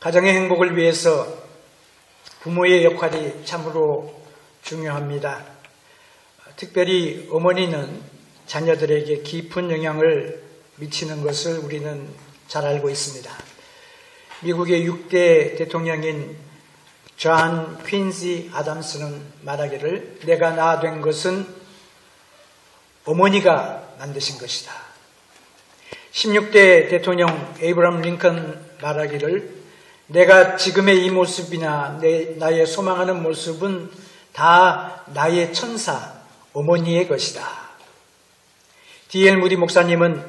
가정의 행복을 위해서 부모의 역할이 참으로 중요합니다. 특별히 어머니는 자녀들에게 깊은 영향을 미치는 것을 우리는 잘 알고 있습니다. 미국의 6대 대통령인 존 퀸시 아담스는 말하기를 내가 나 된 것은 어머니가 만드신 것이다. 16대 대통령 에이브러함 링컨 말하기를 내가 지금의 이 모습이나 나의 소망하는 모습은 다 나의 천사 어머니의 것이다. D.L. 무디 목사님은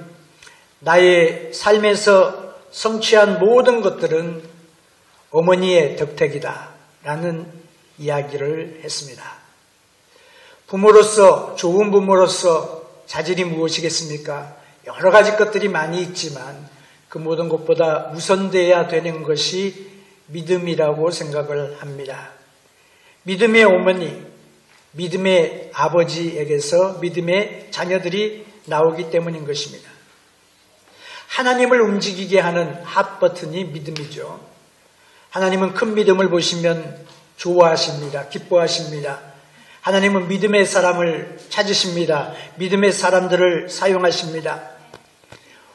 나의 삶에서 성취한 모든 것들은 어머니의 덕택이다 라는 이야기를 했습니다. 부모로서, 좋은 부모로서 자질이 무엇이겠습니까? 여러 가지 것들이 많이 있지만 그 모든 것보다 우선돼야 되는 것이 믿음이라고 생각을 합니다. 믿음의 어머니, 믿음의 아버지에게서 믿음의 자녀들이 나오기 때문인 것입니다. 하나님을 움직이게 하는 핫버튼이 믿음이죠. 하나님은 큰 믿음을 보시면 좋아하십니다. 기뻐하십니다. 하나님은 믿음의 사람을 찾으십니다. 믿음의 사람들을 사용하십니다.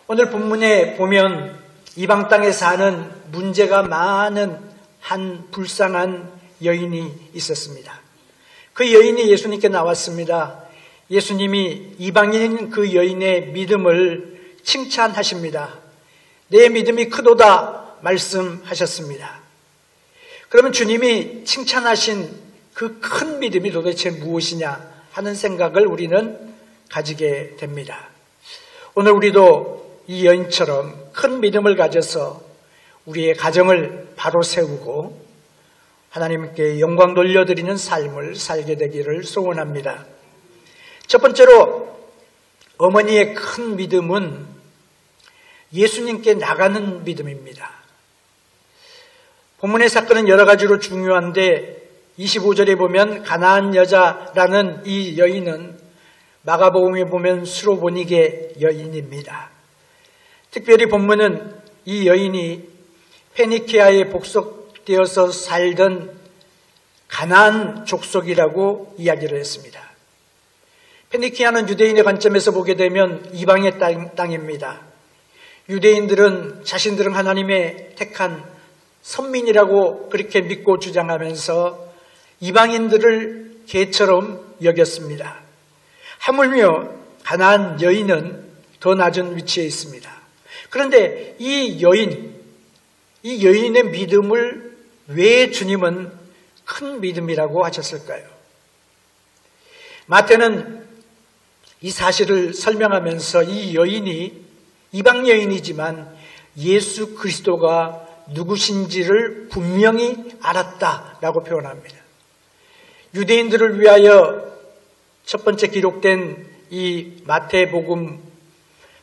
오늘 본문에 보면 이방 땅에 사는 문제가 많은 한 불쌍한 여인이 있었습니다. 그 여인이 예수님께 나왔습니다. 예수님이 이방인인 그 여인의 믿음을 칭찬하십니다. 내 믿음이 크도다 말씀하셨습니다. 그러면 주님이 칭찬하신 그 큰 믿음이 도대체 무엇이냐 하는 생각을 우리는 가지게 됩니다. 오늘 우리도 이 여인처럼 큰 믿음을 가져서 우리의 가정을 바로 세우고 하나님께 영광 돌려드리는 삶을 살게 되기를 소원합니다. 첫 번째로 어머니의 큰 믿음은 예수님께 나가는 믿음입니다. 본문의 사건은 여러 가지로 중요한데 25절에 보면 가나안 여자라는 이 여인은 마가복음에 보면 수로보니게 여인입니다. 특별히 본문은 이 여인이 페니키아에 복속되어서 살던 가나안 족속이라고 이야기를 했습니다. 페니키아는 유대인의 관점에서 보게 되면 이방의 땅입니다. 유대인들은 자신들은 하나님의 택한 선민이라고 그렇게 믿고 주장하면서 이방인들을 개처럼 여겼습니다. 하물며 가나안 여인은 더 낮은 위치에 있습니다. 그런데 이 여인의 믿음을 왜 주님은 큰 믿음이라고 하셨을까요? 마태는 이 사실을 설명하면서 이 여인이 이방 여인이지만 예수 그리스도가 누구신지를 분명히 알았다라고 표현합니다. 유대인들을 위하여 첫 번째 기록된 이 마태복음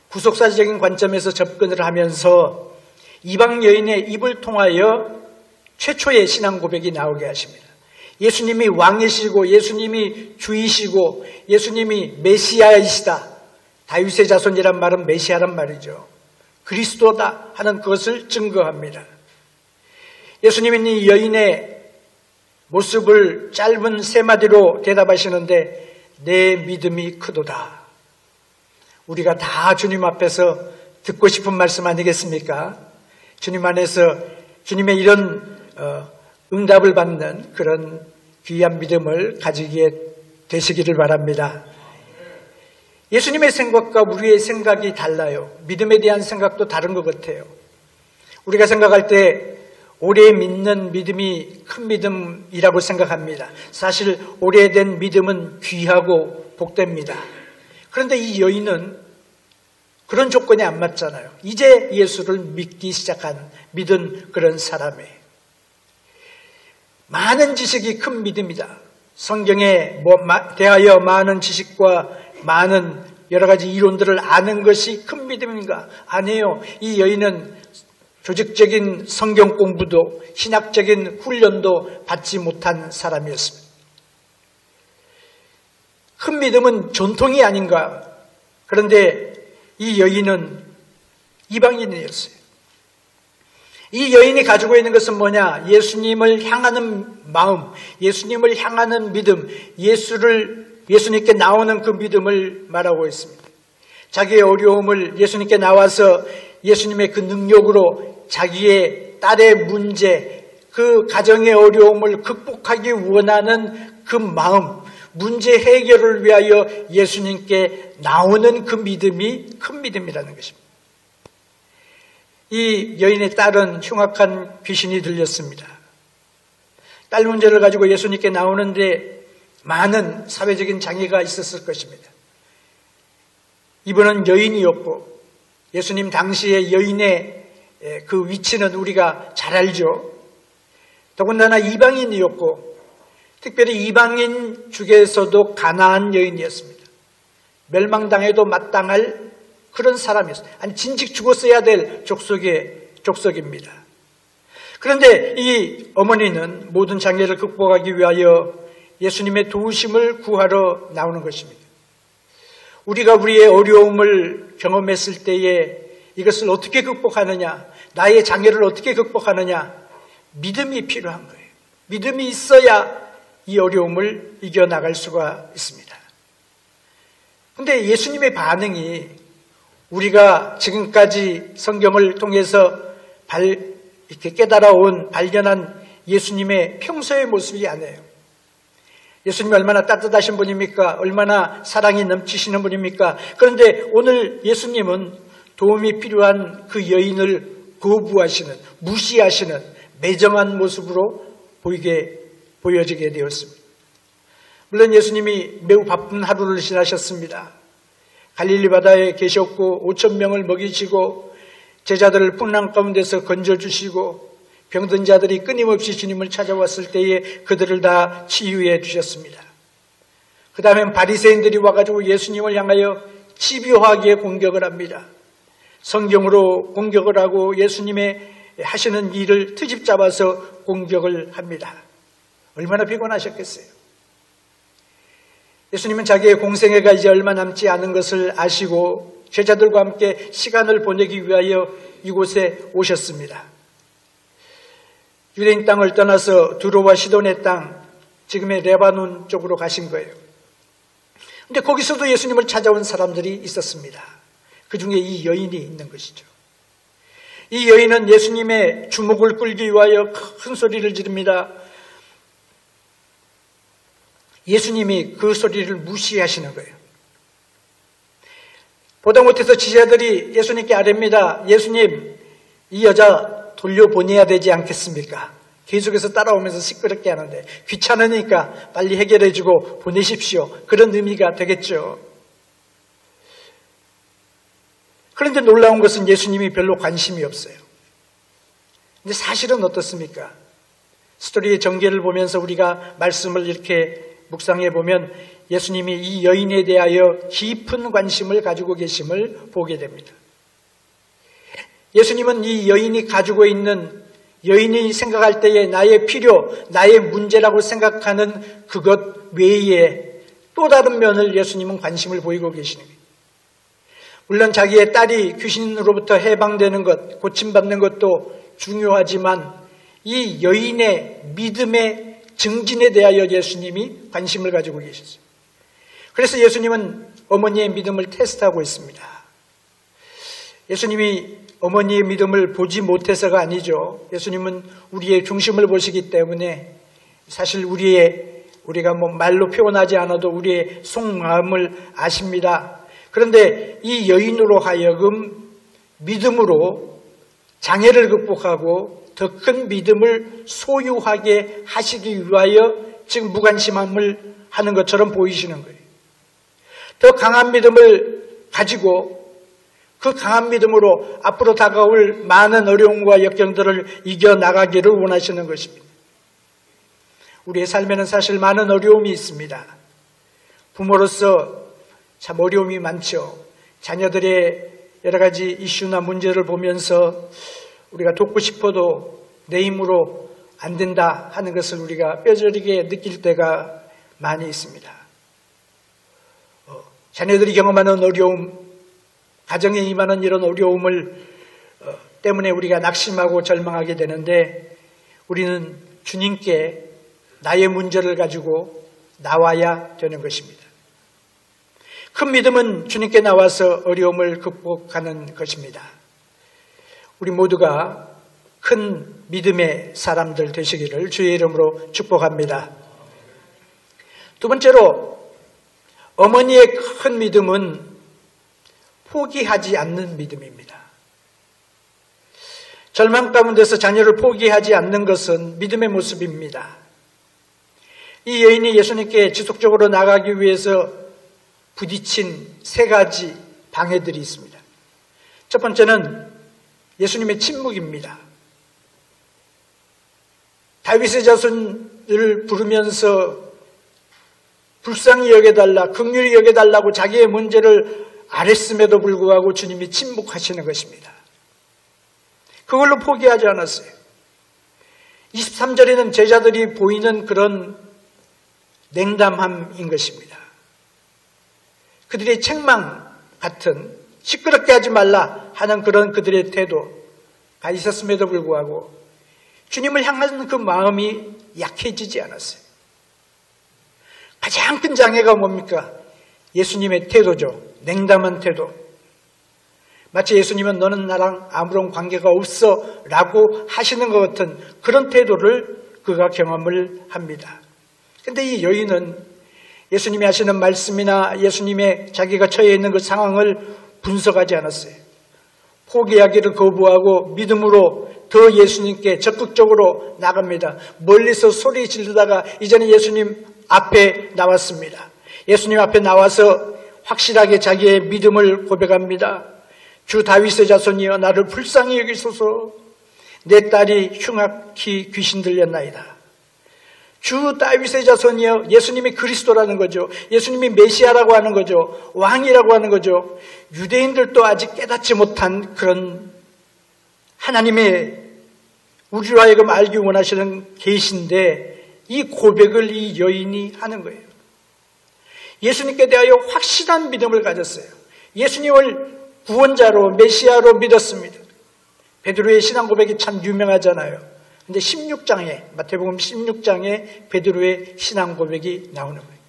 구속사적인 관점에서 접근을 하면서 이방 여인의 입을 통하여 최초의 신앙 고백이 나오게 하십니다. 예수님이 왕이시고 예수님이 주이시고 예수님이 메시아이시다. 다윗의 자손이란 말은 메시아란 말이죠. 그리스도다 하는 것을 증거합니다. 예수님은 이 여인의 모습을 짧은 세 마디로 대답하시는데 내 믿음이 크도다. 우리가 다 주님 앞에서 듣고 싶은 말씀 아니겠습니까? 주님 안에서 주님의 이런 응답을 받는 그런 귀한 믿음을 가지게 되시기를 바랍니다. 예수님의 생각과 우리의 생각이 달라요. 믿음에 대한 생각도 다른 것 같아요. 우리가 생각할 때 오래 믿는 믿음이 큰 믿음이라고 생각합니다. 사실 오래된 믿음은 귀하고 복됩니다. 그런데 이 여인은 그런 조건이 안 맞잖아요. 이제 예수를 믿기 시작한 믿은 그런 사람이에요. 많은 지식이 큰 믿음이다. 성경에 대하여 많은 지식과 많은 여러 가지 이론들을 아는 것이 큰 믿음인가? 아니에요. 이 여인은 조직적인 성경 공부도 신학적인 훈련도 받지 못한 사람이었습니다. 큰 믿음은 전통이 아닌가? 그런데 이 여인은 이방인이었어요. 이 여인이 가지고 있는 것은 뭐냐? 예수님을 향하는 마음, 예수님을 향하는 믿음, 예수님께 나오는 그 믿음을 말하고 있습니다. 자기의 어려움을 예수님께 나와서 예수님의 그 능력으로 자기의 딸의 문제, 그 가정의 어려움을 극복하기 원하는 그 마음, 문제 해결을 위하여 예수님께 나오는 그 믿음이 큰 믿음이라는 것입니다. 이 여인의 딸은 흉악한 귀신이 들렸습니다. 딸 문제를 가지고 예수님께 나오는데 많은 사회적인 장애가 있었을 것입니다. 이분은 여인이었고 예수님 당시의 여인의 그 위치는 우리가 잘 알죠. 더군다나 이방인이었고 특별히 이방인 중에서도 가난한 여인이었습니다. 멸망당해도 마땅할 그런 사람이었어요. 아니 진즉 죽었어야 될 족속입니다. 그런데 이 어머니는 모든 장애를 극복하기 위하여 예수님의 도우심을 구하러 나오는 것입니다. 우리가 우리의 어려움을 경험했을 때에 이것을 어떻게 극복하느냐, 나의 장애를 어떻게 극복하느냐, 믿음이 필요한 거예요. 믿음이 있어야 이 어려움을 이겨나갈 수가 있습니다. 그런데 예수님의 반응이 우리가 지금까지 성경을 통해서 이렇게 깨달아온 발견한 예수님의 평소의 모습이 아니에요. 예수님이 얼마나 따뜻하신 분입니까? 얼마나 사랑이 넘치시는 분입니까? 그런데 오늘 예수님은 도움이 필요한 그 여인을 거부하시는, 무시하시는 매정한 모습으로 보여지게 되었습니다. 물론 예수님이 매우 바쁜 하루를 지나셨습니다. 갈릴리 바다에 계셨고 5,000명을 먹이시고 제자들을 풍랑 가운데서 건져주시고 병든 자들이 끊임없이 주님을 찾아왔을 때에 그들을 다 치유해 주셨습니다. 그 다음엔 바리새인들이 와가지고 예수님을 향하여 집요하게 공격을 합니다. 성경으로 공격을 하고 예수님의 하시는 일을 트집 잡아서 공격을 합니다. 얼마나 피곤하셨겠어요. 예수님은 자기의 공생애가 이제 얼마 남지 않은 것을 아시고 제자들과 함께 시간을 보내기 위하여 이곳에 오셨습니다. 유대인 땅을 떠나서 두로와 시돈의 땅, 지금의 레바논 쪽으로 가신 거예요. 그런데 거기서도 예수님을 찾아온 사람들이 있었습니다. 그 중에 이 여인이 있는 것이죠. 이 여인은 예수님의 주목을 끌기 위하여 큰 소리를 지릅니다. 예수님이 그 소리를 무시하시는 거예요. 보다 못해서 지자들이 예수님께 아뢰입니다. 예수님, 이 여자 돌려보내야 되지 않겠습니까? 계속해서 따라오면서 시끄럽게 하는데 귀찮으니까 빨리 해결해주고 보내십시오. 그런 의미가 되겠죠. 그런데 놀라운 것은 예수님이 별로 관심이 없어요. 근데 사실은 어떻습니까? 스토리의 전개를 보면서 우리가 말씀을 이렇게 묵상해 보면 예수님이 이 여인에 대하여 깊은 관심을 가지고 계심을 보게 됩니다. 예수님은 이 여인이 가지고 있는, 여인이 생각할 때에 나의 필요, 나의 문제라고 생각하는 그것 외에 또 다른 면을 예수님은 관심을 보이고 계시는 거예요. 물론 자기의 딸이 귀신으로부터 해방되는 것, 고침받는 것도 중요하지만 이 여인의 믿음의 증진에 대하여 예수님이 관심을 가지고 계셨어요. 그래서 예수님은 어머니의 믿음을 테스트하고 있습니다. 예수님이 어머니의 믿음을 보지 못해서가 아니죠. 예수님은 우리의 중심을 보시기 때문에 사실 우리가 말로 표현하지 않아도 우리의 속마음을 아십니다. 그런데 이 여인으로 하여금 믿음으로 장애를 극복하고 더 큰 믿음을 소유하게 하시기 위하여 지금 무관심함을 하는 것처럼 보이시는 거예요. 더 강한 믿음을 가지고 그 강한 믿음으로 앞으로 다가올 많은 어려움과 역경들을 이겨나가기를 원하시는 것입니다. 우리의 삶에는 사실 많은 어려움이 있습니다. 부모로서 참 어려움이 많죠. 자녀들의 여러 가지 이슈나 문제를 보면서 우리가 돕고 싶어도 내 힘으로 안 된다 하는 것을 우리가 뼈저리게 느낄 때가 많이 있습니다. 자녀들이 경험하는 어려움, 가정에 임하는 이런 어려움을 때문에 우리가 낙심하고 절망하게 되는데 우리는 주님께 나의 문제를 가지고 나와야 되는 것입니다. 큰 믿음은 주님께 나와서 어려움을 극복하는 것입니다. 우리 모두가 큰 믿음의 사람들 되시기를 주의 이름으로 축복합니다. 두 번째로 어머니의 큰 믿음은 포기하지 않는 믿음입니다. 절망 가운데서 자녀를 포기하지 않는 것은 믿음의 모습입니다. 이 여인이 예수님께 지속적으로 나가기 위해서 부딪힌 세 가지 방해들이 있습니다. 첫 번째는 예수님의 침묵입니다. 다윗의 자손을 부르면서 불쌍히 여겨달라, 긍휼히 여겨달라고 자기의 문제를 아랬음에도 불구하고 주님이 침묵하시는 것입니다. 그걸로 포기하지 않았어요. 23절에는 제자들이 보이는 그런 냉담함인 것입니다. 그들의 책망 같은 시끄럽게 하지 말라 하는 그런 그들의 태도가 있었음에도 불구하고 주님을 향하는 그 마음이 약해지지 않았어요. 가장 큰 장애가 뭡니까? 예수님의 태도죠. 냉담한 태도. 마치 예수님은 너는 나랑 아무런 관계가 없어 라고 하시는 것 같은 그런 태도를 그가 경험을 합니다. 그런데 이 여인은 예수님이 하시는 말씀이나 예수님의 자기가 처해 있는 그 상황을 분석하지 않았어요. 포기하기를 거부하고 믿음으로 더 예수님께 적극적으로 나갑니다. 멀리서 소리 지르다가 이제는 예수님 앞에 나왔습니다. 예수님 앞에 나와서 확실하게 자기의 믿음을 고백합니다. 주 다윗의 자손이여 나를 불쌍히 여기소서. 내 딸이 흉악히 귀신 들렸나이다. 주 다윗의 자손이여, 예수님이 그리스도라는 거죠. 예수님이 메시아라고 하는 거죠. 왕이라고 하는 거죠. 유대인들도 아직 깨닫지 못한 그런 하나님의 우리로 하여금 알기 원하시는 계신데 이 고백을 이 여인이 하는 거예요. 예수님께 대하여 확실한 믿음을 가졌어요. 예수님을 구원자로 메시아로 믿었습니다. 베드로의 신앙 고백이 참 유명하잖아요. 근데 16장에 마태복음 16장에 베드로의 신앙 고백이 나오는 거예요.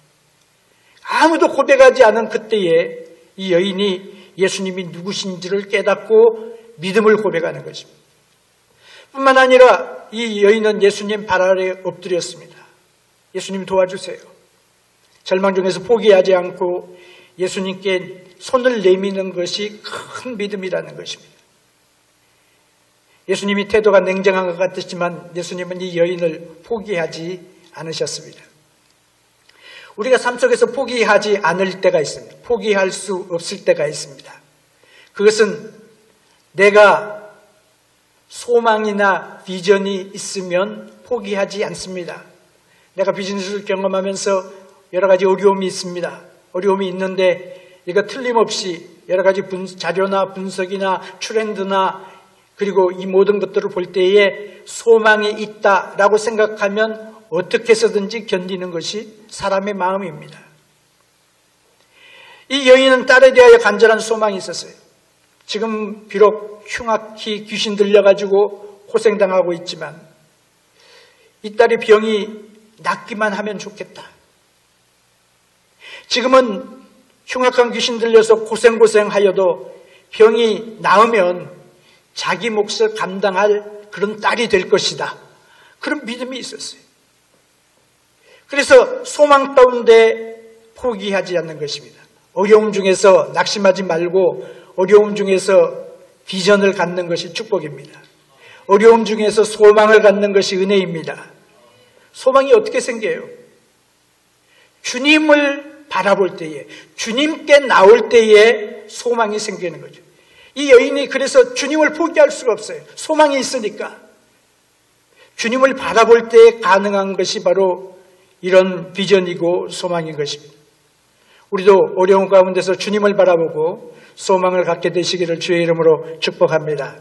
아무도 고백하지 않은 그때에 이 여인이 예수님이 누구신지를 깨닫고 믿음을 고백하는 것입니다. 뿐만 아니라 이 여인은 예수님 발 아래 엎드렸습니다. 예수님 도와주세요. 절망 중에서 포기하지 않고 예수님께 손을 내미는 것이 큰 믿음이라는 것입니다. 예수님이 태도가 냉정한 것 같았지만 예수님은 이 여인을 포기하지 않으셨습니다. 우리가 삶 속에서 포기하지 않을 때가 있습니다. 포기할 수 없을 때가 있습니다. 그것은 내가 소망이나 비전이 있으면 포기하지 않습니다. 내가 비즈니스를 경험하면서 여러 가지 어려움이 있습니다. 어려움이 있는데 이거 틀림없이 여러 가지 자료나 분석이나 트렌드나 그리고 이 모든 것들을 볼 때에 소망이 있다라고 생각하면 어떻게 해서든지 견디는 것이 사람의 마음입니다. 이 여인은 딸에 대하여 간절한 소망이 있었어요. 지금 비록 흉악히 귀신 들려가지고 고생당하고 있지만 이 딸의 병이 낫기만 하면 좋겠다. 지금은 흉악한 귀신 들려서 고생하여도 병이 나으면 자기 몫을 감당할 그런 딸이 될 것이다. 그런 믿음이 있었어요. 그래서 소망 가운데 포기하지 않는 것입니다. 어려움 중에서 낙심하지 말고 어려움 중에서 비전을 갖는 것이 축복입니다. 어려움 중에서 소망을 갖는 것이 은혜입니다. 소망이 어떻게 생겨요? 주님을 바라볼 때에, 주님께 나올 때에 소망이 생기는 거죠. 이 여인이 그래서 주님을 포기할 수가 없어요. 소망이 있으니까. 주님을 바라볼 때 가능한 것이 바로 이런 비전이고 소망인 것입니다. 우리도 어려운 가운데서 주님을 바라보고 소망을 갖게 되시기를 주의 이름으로 축복합니다.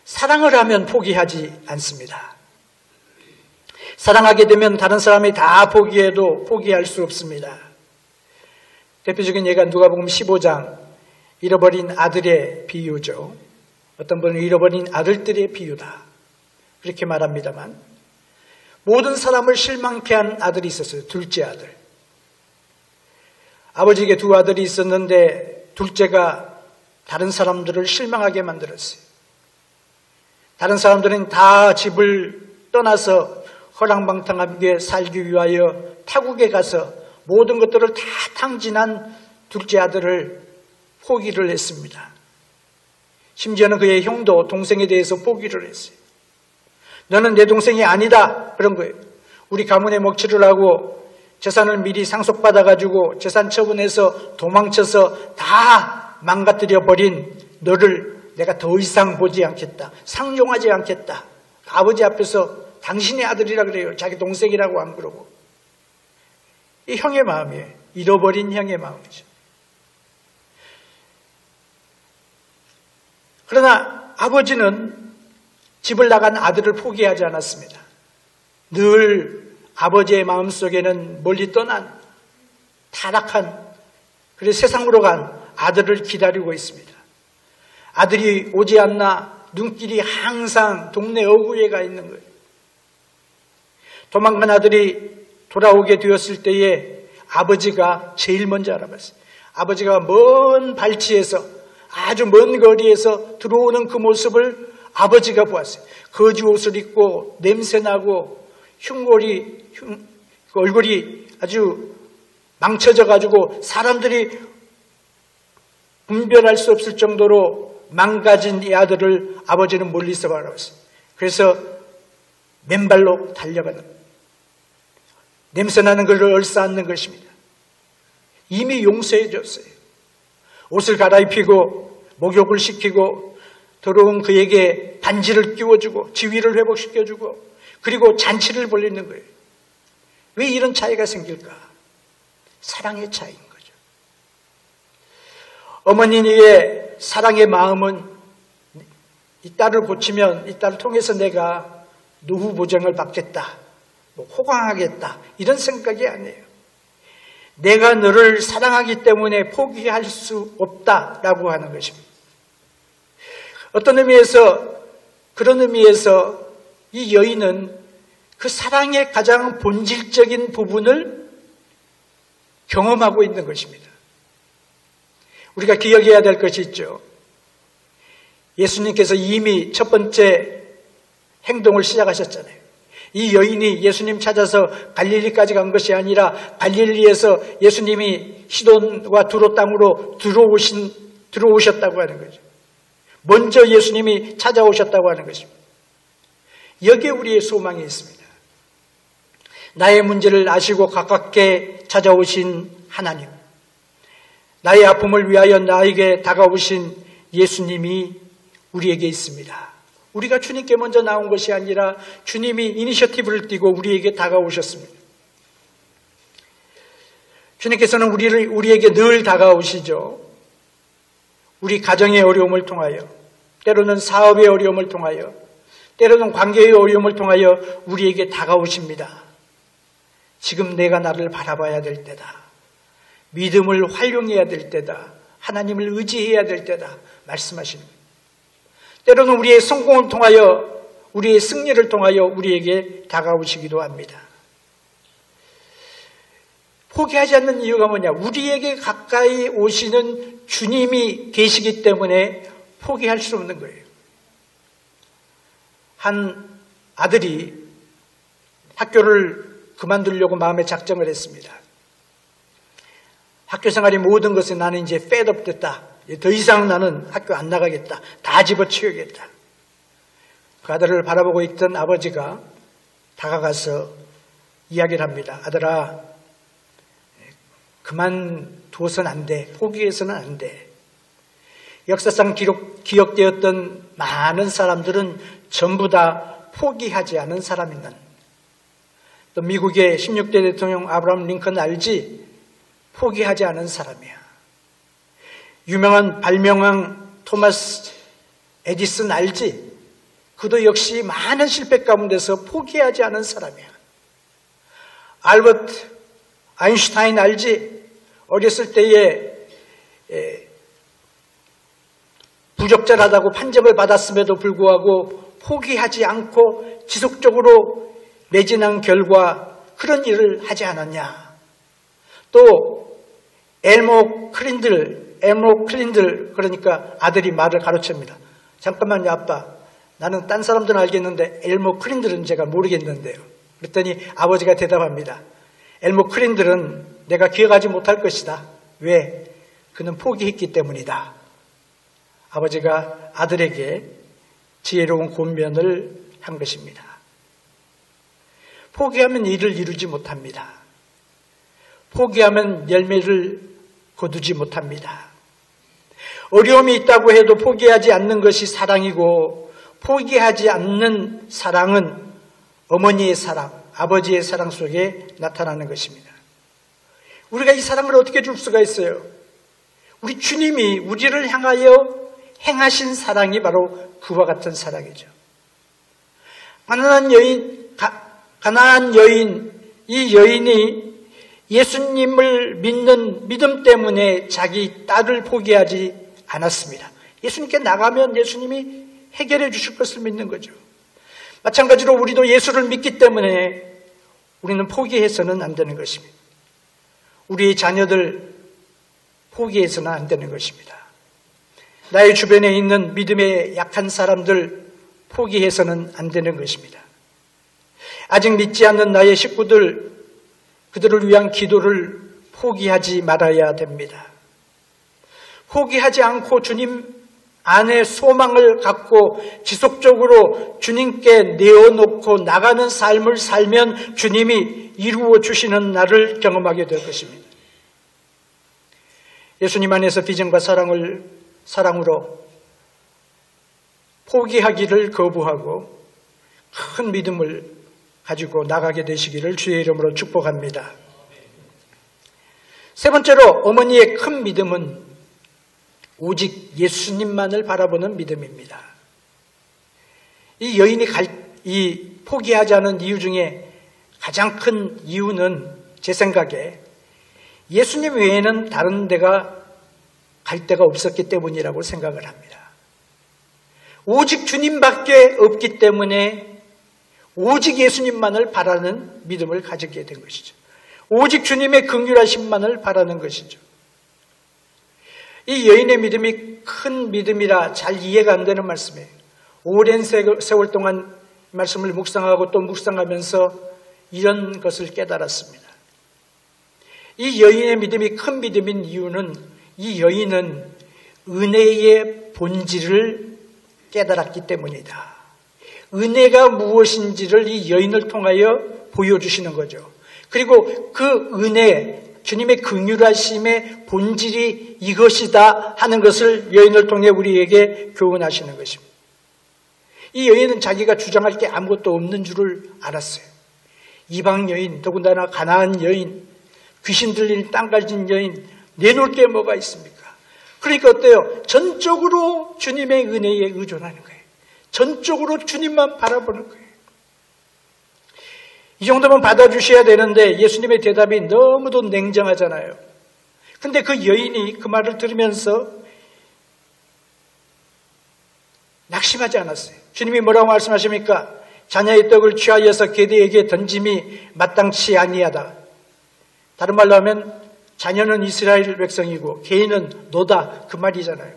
사랑을 하면 포기하지 않습니다. 사랑하게 되면 다른 사람이 다 포기해도 포기할 수 없습니다. 대표적인 예가 누가복음 15장 잃어버린 아들의 비유죠. 어떤 분은 잃어버린 아들들의 비유다. 그렇게 말합니다만 모든 사람을 실망케 한 아들이 있었어요. 둘째 아들. 아버지에게 두 아들이 있었는데 둘째가 다른 사람들을 실망하게 만들었어요. 다른 사람들은 다 집을 떠나서 허랑방탕하게 살기 위하여 타국에 가서 모든 것들을 다 탕진한 둘째 아들을 포기를 했습니다. 심지어는 그의 형도 동생에 대해서 포기를 했어요. 너는 내 동생이 아니다. 그런 거예요. 우리 가문에 먹칠을 하고 재산을 미리 상속받아가지고 재산 처분해서 도망쳐서 다 망가뜨려 버린 너를 내가 더 이상 보지 않겠다. 상종하지 않겠다. 아버지 앞에서 당신의 아들이라 그래요. 자기 동생이라고 안 그러고. 이 형의 마음이에요. 잃어버린 형의 마음이죠. 그러나 아버지는 집을 나간 아들을 포기하지 않았습니다. 늘 아버지의 마음속에는 멀리 떠난 타락한 그래서 세상으로 간 아들을 기다리고 있습니다. 아들이 오지 않나 눈길이 항상 동네 어구에 가 있는 거예요. 도망간 아들이 돌아오게 되었을 때에 아버지가 제일 먼저 알아봤어요. 아버지가 먼 발치에서 아주 먼 거리에서 들어오는 그 모습을 아버지가 보았어요. 거지 옷을 입고 냄새나고 얼굴이 아주 망쳐져 가지고 사람들이 분별할 수 없을 정도로 망가진 이 아들을 아버지는 멀리서 바라봤어요. 그래서 맨발로 달려가는 냄새나는 것을 얼싸안는 것입니다. 이미 용서해 줬어요. 옷을 갈아입히고 목욕을 시키고 더러운 그에게 반지를 끼워주고 지위를 회복시켜주고 그리고 잔치를 벌리는 거예요. 왜 이런 차이가 생길까? 사랑의 차이인 거죠. 어머니의 사랑의 마음은 이 딸을 고치면 이 딸을 통해서 내가 노후 보장을 받겠다, 호강하겠다 이런 생각이 아니에요. 내가 너를 사랑하기 때문에 포기할 수 없다라고 하는 것입니다. 어떤 의미에서 그런 의미에서 이 여인은 그 사랑의 가장 본질적인 부분을 경험하고 있는 것입니다. 우리가 기억해야 될 것이 있죠. 예수님께서 이미 첫 번째 행동을 시작하셨잖아요. 이 여인이 예수님 찾아서 갈릴리까지 간 것이 아니라 갈릴리에서 예수님이 시돈과 두로 땅으로 들어오셨다고 하는 거죠. 먼저 예수님이 찾아오셨다고 하는 것입니다. 여기에 우리의 소망이 있습니다. 나의 문제를 아시고 가깝게 찾아오신 하나님, 나의 아픔을 위하여 나에게 다가오신 예수님이 우리에게 있습니다. 우리가 주님께 먼저 나온 것이 아니라 주님이 이니셔티브를 띠고 우리에게 다가오셨습니다. 주님께서는 우리에게 늘 다가오시죠. 우리 가정의 어려움을 통하여, 때로는 사업의 어려움을 통하여, 때로는 관계의 어려움을 통하여 우리에게 다가오십니다. 지금 내가 나를 바라봐야 될 때다. 믿음을 활용해야 될 때다. 하나님을 의지해야 될 때다. 말씀하시는 거예요. 때로는 우리의 성공을 통하여, 우리의 승리를 통하여 우리에게 다가오시기도 합니다. 포기하지 않는 이유가 뭐냐? 우리에게 가까이 오시는 주님이 계시기 때문에 포기할 수 없는 거예요. 한 아들이 학교를 그만두려고 마음에 작정을 했습니다. 학교 생활이 모든 것에 나는 이제 fed-up 됐다. 더 이상 나는 학교 안 나가겠다. 다 집어치우겠다. 그 아들을 바라보고 있던 아버지가 다가가서 이야기를 합니다. 아들아, 그만두어서는 안 돼. 포기해서는 안 돼. 역사상 기억되었던 많은 사람들은 전부 다 포기하지 않은 사람이는. 또 미국의 16대 대통령 아브라함 링컨 알지? 포기하지 않은 사람이야. 유명한 발명왕 토마스 에디슨 알지? 그도 역시 많은 실패 가운데서 포기하지 않은 사람이야. 알버트 아인슈타인 알지? 어렸을 때에 부적절하다고 판정을 받았음에도 불구하고 포기하지 않고 지속적으로 매진한 결과 그런 일을 하지 않았냐. 또 엘모 클린들 그러니까 아들이 말을 가로챕니다. 잠깐만요 아빠, 나는 딴 사람들은 알겠는데 엘모 클린들은 제가 모르겠는데요. 그랬더니 아버지가 대답합니다. 엘모 클린들은 내가 기억하지 못할 것이다. 왜? 그는 포기했기 때문이다. 아버지가 아들에게 지혜로운 권면을 한 것입니다. 포기하면 일을 이루지 못합니다. 포기하면 열매를 거두지 못합니다. 어려움이 있다고 해도 포기하지 않는 것이 사랑이고, 포기하지 않는 사랑은 어머니의 사랑, 아버지의 사랑 속에 나타나는 것입니다. 우리가 이 사랑을 어떻게 줄 수가 있어요? 우리 주님이 우리를 향하여 행하신 사랑이 바로 그와 같은 사랑이죠. 가난한 여인, 이 여인이 예수님을 믿는 믿음 때문에 자기 딸을 포기하지 않았습니다. 예수님께 나가면 예수님이 해결해 주실 것을 믿는 거죠. 마찬가지로 우리도 예수를 믿기 때문에 우리는 포기해서는 안 되는 것입니다. 우리의 자녀들 포기해서는 안 되는 것입니다. 나의 주변에 있는 믿음에 약한 사람들 포기해서는 안 되는 것입니다. 아직 믿지 않는 나의 식구들, 그들을 위한 기도를 포기하지 말아야 됩니다. 포기하지 않고 주님 안에 소망을 갖고 지속적으로 주님께 내어놓고 나가는 삶을 살면 주님이 이루어 주시는 날을 경험하게 될 것입니다. 예수님 안에서 비전과 사랑으로 포기하기를 거부하고 큰 믿음을 가지고 나가게 되시기를 주의 이름으로 축복합니다. 세 번째로 어머니의 큰 믿음은 오직 예수님만을 바라보는 믿음입니다. 이 여인이 포기하지 않은 이유 중에 가장 큰 이유는 제 생각에 예수님 외에는 다른 데가 갈 데가 없었기 때문이라고 생각을 합니다. 오직 주님밖에 없기 때문에 오직 예수님만을 바라는 믿음을 가지게 된 것이죠. 오직 주님의 긍휼하심만을 바라는 것이죠. 이 여인의 믿음이 큰 믿음이라 잘 이해가 안 되는 말씀이에요. 오랜 세월 동안 말씀을 묵상하고 또 묵상하면서 이런 것을 깨달았습니다. 이 여인의 믿음이 큰 믿음인 이유는 이 여인은 은혜의 본질을 깨달았기 때문이다. 은혜가 무엇인지를 이 여인을 통하여 보여주시는 거죠. 그리고 그 은혜, 주님의 긍휼하심의 본질이 이것이다 하는 것을 여인을 통해 우리에게 교훈하시는 것입니다. 이 여인은 자기가 주장할 게 아무것도 없는 줄을 알았어요. 이방 여인, 더군다나 가나안 여인, 귀신 들린 땅 가진 여인, 내놓을 게 뭐가 있습니까? 그러니까 어때요? 전적으로 주님의 은혜에 의존하는 거예요. 전적으로 주님만 바라보는 거예요. 이 정도면 받아주셔야 되는데 예수님의 대답이 너무도 냉정하잖아요. 근데 그 여인이 그 말을 들으면서 낙심하지 않았어요. 주님이 뭐라고 말씀하십니까? 자녀의 떡을 취하여서 개들에게 던짐이 마땅치 아니하다. 다른 말로 하면 자녀는 이스라엘 백성이고 개인은 너다, 그 말이잖아요.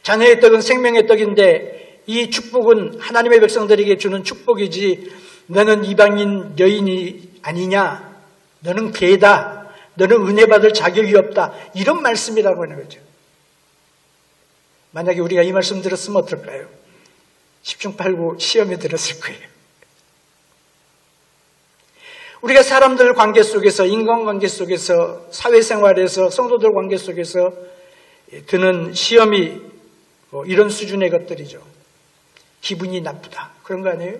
자녀의 떡은 생명의 떡인데 이 축복은 하나님의 백성들에게 주는 축복이지, 너는 이방인 여인이 아니냐, 너는 개다, 너는 은혜 받을 자격이 없다, 이런 말씀이라고 하는 거죠. 만약에 우리가 이 말씀 들었으면 어떨까요? 10중 8구 시험에 들었을 거예요. 우리가 사람들 관계 속에서, 인간관계 속에서, 사회생활에서, 성도들 관계 속에서 드는 시험이 이런 수준의 것들이죠. 기분이 나쁘다, 그런 거 아니에요?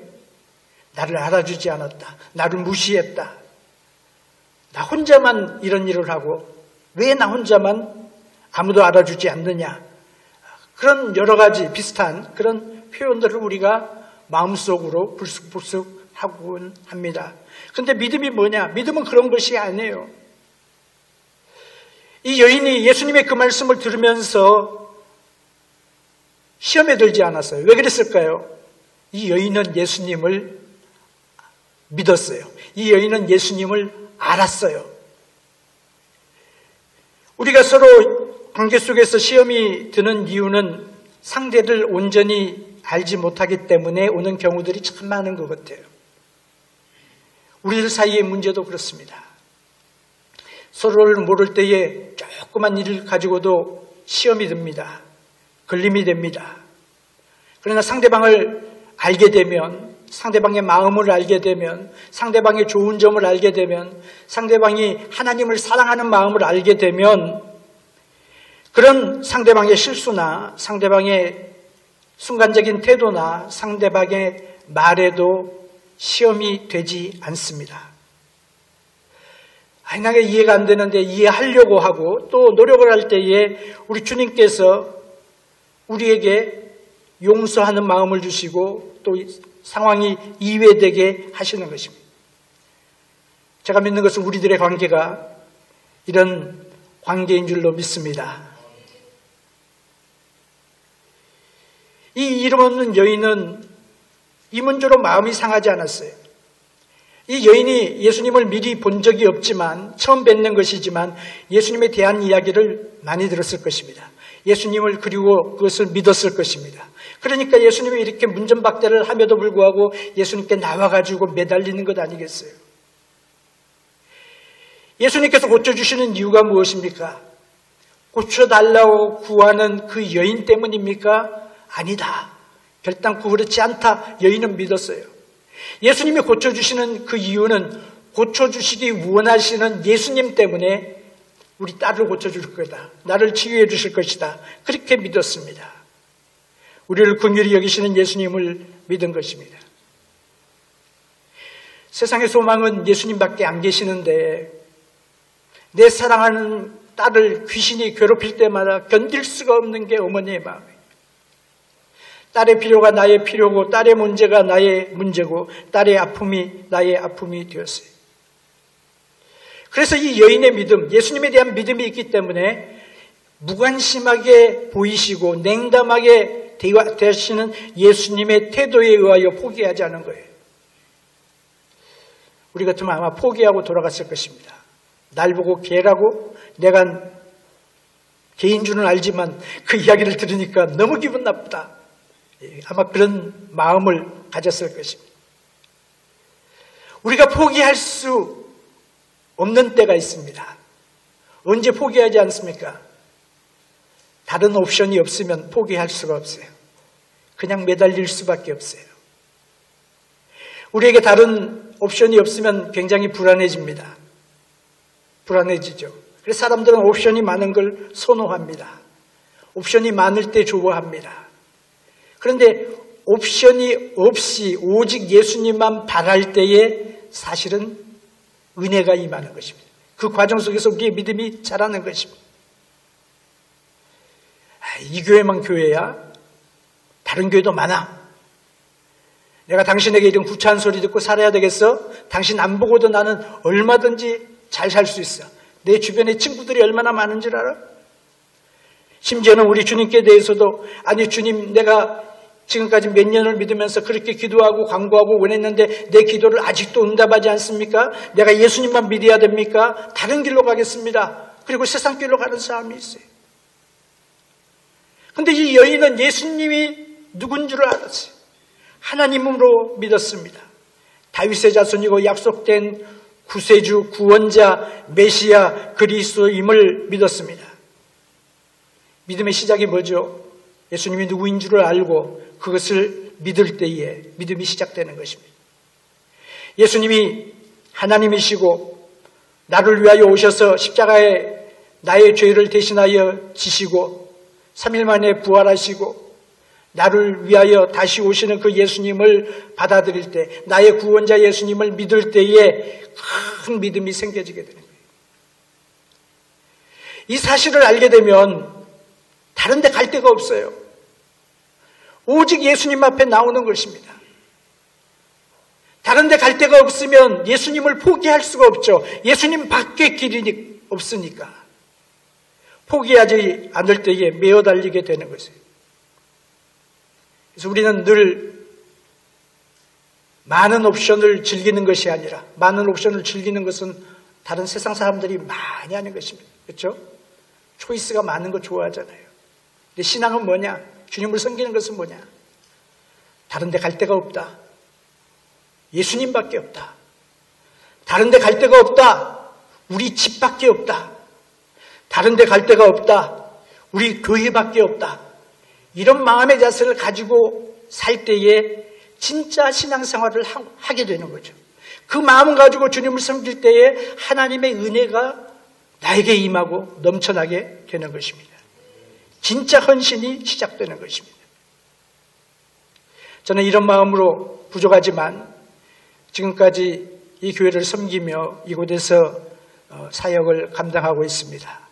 나를 알아주지 않았다, 나를 무시했다, 나 혼자만 이런 일을 하고 왜 나 혼자만 아무도 알아주지 않느냐, 그런 여러 가지 비슷한 그런 표현들을 우리가 마음속으로 불쑥불쑥 하곤 합니다. 그런데 믿음이 뭐냐? 믿음은 그런 것이 아니에요. 이 여인이 예수님의 그 말씀을 들으면서 시험에 들지 않았어요. 왜 그랬을까요? 이 여인은 예수님을 믿었어요. 이 여인은 예수님을 알았어요. 우리가 서로 관계 속에서 시험이 드는 이유는 상대를 온전히 알지 못하기 때문에 오는 경우들이 참 많은 것 같아요. 우리들 사이의 문제도 그렇습니다. 서로를 모를 때에 조그만 일을 가지고도 시험이 듭니다. 걸림이 됩니다. 그러나 상대방을 알게 되면, 상대방의 마음을 알게 되면, 상대방의 좋은 점을 알게 되면, 상대방이 하나님을 사랑하는 마음을 알게 되면 그런 상대방의 실수나 상대방의 순간적인 태도나 상대방의 말에도 시험이 되지 않습니다. 나게 이해가 안 되는데 이해하려고 하고 또 노력을 할 때에 우리 주님께서 우리에게 용서하는 마음을 주시고 또 상황이 이해되게 하시는 것입니다. 제가 믿는 것은 우리들의 관계가 이런 관계인 줄로 믿습니다. 이 이름 없는 여인은 이 문제로 마음이 상하지 않았어요. 이 여인이 예수님을 미리 본 적이 없지만 처음 뵙는 것이지만 예수님에 대한 이야기를 많이 들었을 것입니다. 예수님을 그리고 그것을 믿었을 것입니다. 그러니까 예수님이 이렇게 문전박대를 함에도 불구하고 예수님께 나와가지고 매달리는 것 아니겠어요? 예수님께서 고쳐주시는 이유가 무엇입니까? 고쳐달라고 구하는 그 여인 때문입니까? 아니다. 결단코 그렇지 않다. 여인은 믿었어요. 예수님이 고쳐주시는 그 이유는 고쳐주시기 원하시는 예수님 때문에 우리 딸을 고쳐줄 거다. 나를 치유해 주실 것이다. 그렇게 믿었습니다. 우리를 긍휼히 여기시는 예수님을 믿은 것입니다. 세상의 소망은 예수님밖에 안 계시는데 내 사랑하는 딸을 귀신이 괴롭힐 때마다 견딜 수가 없는 게 어머니의 마음이에요. 딸의 필요가 나의 필요고 딸의 문제가 나의 문제고 딸의 아픔이 나의 아픔이 되었어요. 그래서 이 여인의 믿음, 예수님에 대한 믿음이 있기 때문에 무관심하게 보이시고 냉담하게 대하시는 예수님의 태도에 의하여 포기하지 않은 거예요. 우리 같으면 아마 포기하고 돌아갔을 것입니다. 날 보고 개라고? 내가 개인 줄은 알지만 그 이야기를 들으니까 너무 기분 나쁘다. 아마 그런 마음을 가졌을 것입니다. 우리가 포기할 수 없는 때가 있습니다. 언제 포기하지 않습니까? 다른 옵션이 없으면 포기할 수가 없어요. 그냥 매달릴 수밖에 없어요. 우리에게 다른 옵션이 없으면 굉장히 불안해집니다. 불안해지죠. 그래서 사람들은 옵션이 많은 걸 선호합니다. 옵션이 많을 때 좋아합니다. 그런데 옵션이 없이 오직 예수님만 바랄 때에 사실은 은혜가 임하는 것입니다. 그 과정 속에서 우리의 믿음이 자라는 것입니다. 이 교회만 교회야? 다른 교회도 많아. 내가 당신에게 이런 구차한 소리 듣고 살아야 되겠어? 당신 안 보고도 나는 얼마든지 잘 살 수 있어. 내 주변에 친구들이 얼마나 많은 줄 알아? 심지어는 우리 주님께 대해서도 아니 주님 내가 지금까지 몇 년을 믿으면서 그렇게 기도하고 간구하고 원했는데 내 기도를 아직도 응답하지 않습니까? 내가 예수님만 믿어야 됩니까? 다른 길로 가겠습니다. 그리고 세상 길로 가는 사람이 있어요. 그런데 이 여인은 예수님이 누군 줄 알았어요. 하나님으로 믿었습니다. 다윗의 자손이고 약속된 구세주, 구원자, 메시아, 그리스도임을 믿었습니다. 믿음의 시작이 뭐죠? 예수님이 누구인 줄을 알고 그것을 믿을 때에 믿음이 시작되는 것입니다. 예수님이 하나님이시고 나를 위하여 오셔서 십자가에 나의 죄를 대신하여 지시고 3일 만에 부활하시고 나를 위하여 다시 오시는 그 예수님을 받아들일 때 나의 구원자 예수님을 믿을 때에 큰 믿음이 생겨지게 되는 거예요. 이 사실을 알게 되면 다른 데 갈 데가 없어요. 오직 예수님 앞에 나오는 것입니다. 다른 데 갈 데가 없으면 예수님을 포기할 수가 없죠. 예수님 밖에 길이 없으니까. 포기하지 않을 때에 메어 달리게 되는 것이에요. 그래서 우리는 늘 많은 옵션을 즐기는 것이 아니라, 많은 옵션을 즐기는 것은 다른 세상 사람들이 많이 하는 것입니다. 그렇죠? 초이스가 많은 거 좋아하잖아요. 근데 신앙은 뭐냐? 주님을 섬기는 것은 뭐냐? 다른 데 갈 데가 없다. 예수님밖에 없다. 다른 데 갈 데가 없다. 우리 집밖에 없다. 다른 데 갈 데가 없다. 우리 교회밖에 없다. 이런 마음의 자세를 가지고 살 때에 진짜 신앙생활을 하게 되는 거죠. 그 마음 가지고 주님을 섬길 때에 하나님의 은혜가 나에게 임하고 넘쳐나게 되는 것입니다. 진짜 헌신이 시작되는 것입니다. 저는 이런 마음으로 부족하지만 지금까지 이 교회를 섬기며 이곳에서 사역을 감당하고 있습니다.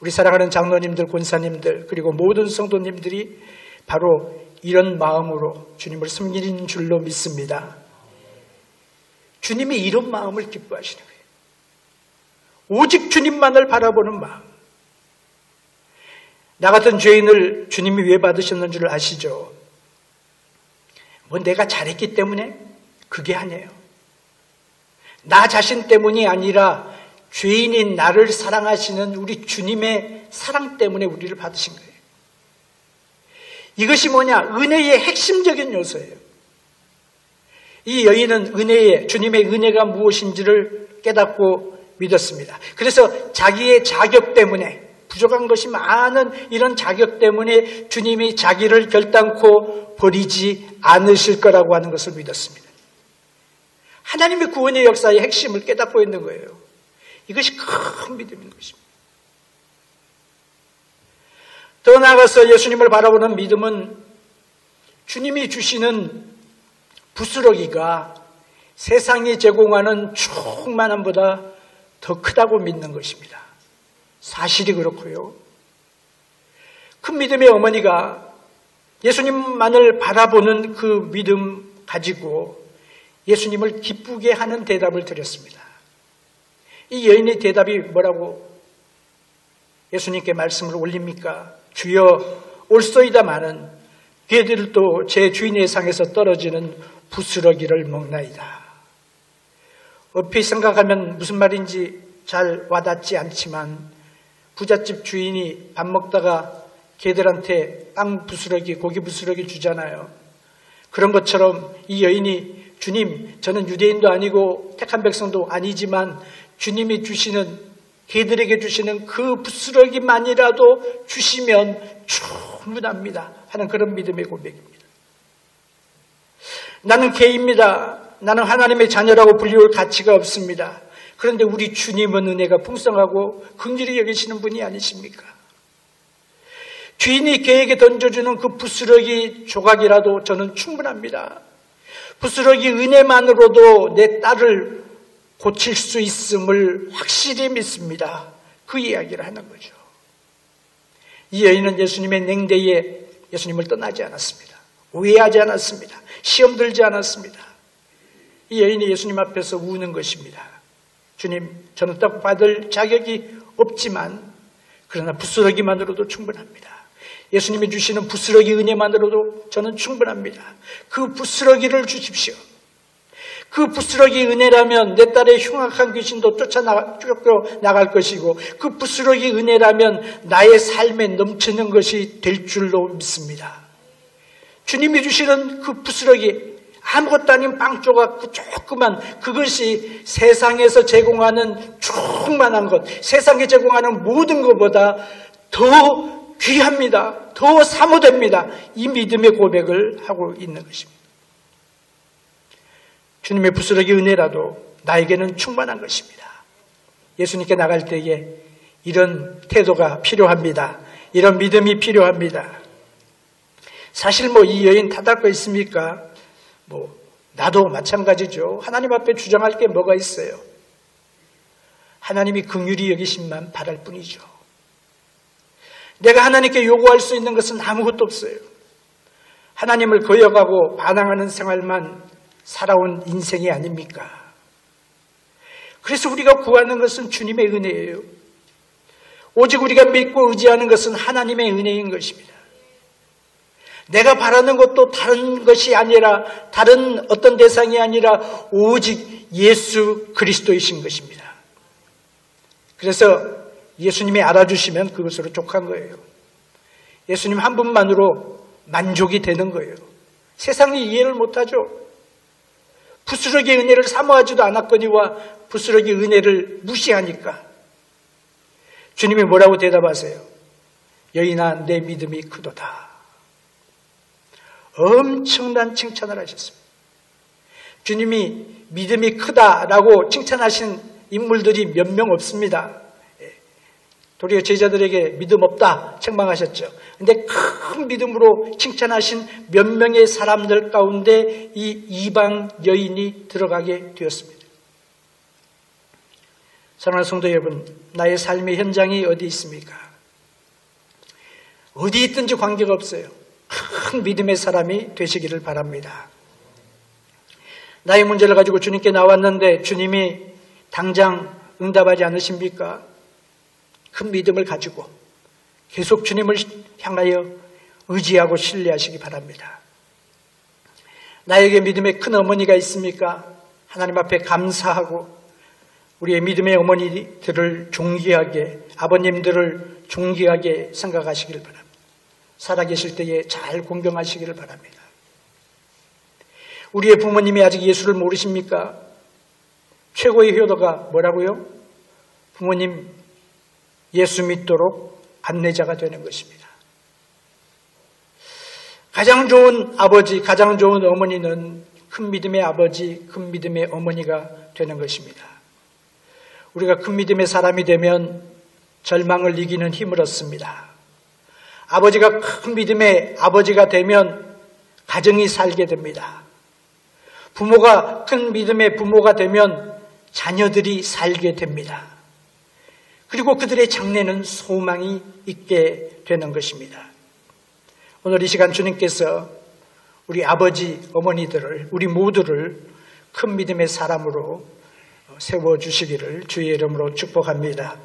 우리 사랑하는 장로님들, 권사님들, 그리고 모든 성도님들이 바로 이런 마음으로 주님을 섬기는 줄로 믿습니다. 주님이 이런 마음을 기뻐하시는 거예요. 오직 주님만을 바라보는 마음. 나 같은 죄인을 주님이 왜 받으셨는 줄 아시죠? 뭐 내가 잘했기 때문에? 그게 아니에요. 나 자신 때문이 아니라 죄인인 나를 사랑하시는 우리 주님의 사랑 때문에 우리를 받으신 거예요. 이것이 뭐냐? 은혜의 핵심적인 요소예요. 이 여인은 주님의 은혜가 무엇인지를 깨닫고 믿었습니다. 그래서 자기의 자격 때문에, 부족한 것이 많은 이런 자격 때문에 주님이 자기를 결단코 버리지 않으실 거라고 하는 것을 믿었습니다. 하나님의 구원의 역사의 핵심을 깨닫고 있는 거예요. 이것이 큰 믿음인 것입니다. 더 나아가서 예수님을 바라보는 믿음은 주님이 주시는 부스러기가 세상이 제공하는 충만함보다 더 크다고 믿는 것입니다. 사실이 그렇고요. 큰 믿음의 어머니가 예수님만을 바라보는 그 믿음 가지고 예수님을 기쁘게 하는 대답을 드렸습니다. 이 여인의 대답이 뭐라고 예수님께 말씀을 올립니까? 주여 올소이다마는 걔들도 제 주인의 상에서 떨어지는 부스러기를 먹나이다. 얼핏 생각하면 무슨 말인지 잘 와닿지 않지만 부잣집 주인이 밥 먹다가 걔들한테 빵 부스러기, 고기 부스러기 주잖아요. 그런 것처럼 이 여인이 주님, 저는 유대인도 아니고 택한 백성도 아니지만 주님이 주시는, 걔들에게 주시는 그 부스러기만이라도 주시면 충분합니다 하는 그런 믿음의 고백입니다. 나는 개입니다. 나는 하나님의 자녀라고 불리울 가치가 없습니다. 그런데 우리 주님은 은혜가 풍성하고 긍휼히 여기시는 분이 아니십니까? 주인이 개에게 던져주는 그 부스러기 조각이라도 저는 충분합니다. 부스러기 은혜만으로도 내 딸을 고칠 수 있음을 확실히 믿습니다. 그 이야기를 하는 거죠. 이 여인은 예수님의 냉대에 예수님을 떠나지 않았습니다. 오해하지 않았습니다. 시험 들지 않았습니다. 이 여인이 예수님 앞에서 우는 것입니다. 주님, 저는 떡 받을 자격이 없지만 그러나 부스러기만으로도 충분합니다. 예수님이 주시는 부스러기 은혜만으로도 저는 충분합니다. 그 부스러기를 주십시오. 그 부스러기 은혜라면 내 딸의 흉악한 귀신도 쫓겨나갈 것이고 그 부스러기 은혜라면 나의 삶에 넘치는 것이 될 줄로 믿습니다. 주님이 주시는 그 부스러기, 아무것도 아닌 빵 조각, 그 조그만 그것이 세상에서 제공하는 충만한 것, 세상에 제공하는 모든 것보다 더 귀합니다. 더 사모됩니다. 이 믿음의 고백을 하고 있는 것입니다. 주님의 부스러기 은혜라도 나에게는 충만한 것입니다. 예수님께 나갈 때에 이런 태도가 필요합니다. 이런 믿음이 필요합니다. 사실 이 여인 탓할 거 있습니까? 나도 마찬가지죠. 하나님 앞에 주장할 게 뭐가 있어요? 하나님이 긍휼히 여기심만 바랄 뿐이죠. 내가 하나님께 요구할 수 있는 것은 아무것도 없어요. 하나님을 거역하고 반항하는 생활만 살아온 인생이 아닙니까? 그래서 우리가 구하는 것은 주님의 은혜예요. 오직 우리가 믿고 의지하는 것은 하나님의 은혜인 것입니다. 내가 바라는 것도 다른 것이 아니라, 다른 어떤 대상이 아니라 오직 예수 그리스도이신 것입니다. 그래서 예수님이 알아주시면 그것으로 족한 거예요. 예수님 한 분만으로 만족이 되는 거예요. 세상이 이해를 못하죠. 부스러기 은혜를 사모하지도 않았거니와 부스러기 은혜를 무시하니까. 주님이 뭐라고 대답하세요? 여인아, 내 믿음이 크도다. 엄청난 칭찬을 하셨습니다. 주님이 믿음이 크다라고 칭찬하신 인물들이 몇 명 없습니다. 도리어 제자들에게 믿음 없다 책망하셨죠. 그런데 큰 믿음으로 칭찬하신 몇 명의 사람들 가운데 이 이방 여인이 들어가게 되었습니다. 사랑하는 성도 여러분, 나의 삶의 현장이 어디 있습니까? 어디 있든지 관계가 없어요. 큰 믿음의 사람이 되시기를 바랍니다. 나의 문제를 가지고 주님께 나왔는데 주님이 당장 응답하지 않으십니까? 큰 믿음을 가지고 계속 주님을 향하여 의지하고 신뢰하시기 바랍니다. 나에게 믿음의 큰 어머니가 있습니까? 하나님 앞에 감사하고 우리의 믿음의 어머니들을 존귀하게, 아버님들을 존귀하게 생각하시길 바랍니다. 살아계실 때에 잘 공경하시기를 바랍니다. 우리의 부모님이 아직 예수를 모르십니까? 최고의 효도가 뭐라고요? 부모님 예수 믿도록 안내자가 되는 것입니다. 가장 좋은 아버지, 가장 좋은 어머니는 큰 믿음의 아버지, 큰 믿음의 어머니가 되는 것입니다. 우리가 큰 믿음의 사람이 되면 절망을 이기는 힘을 얻습니다. 아버지가 큰 믿음의 아버지가 되면 가정이 살게 됩니다. 부모가 큰 믿음의 부모가 되면 자녀들이 살게 됩니다. 그리고 그들의 장래는 소망이 있게 되는 것입니다. 오늘 이 시간 주님께서 우리 아버지, 어머니들을, 우리 모두를 큰 믿음의 사람으로 세워주시기를 주의 이름으로 축복합니다.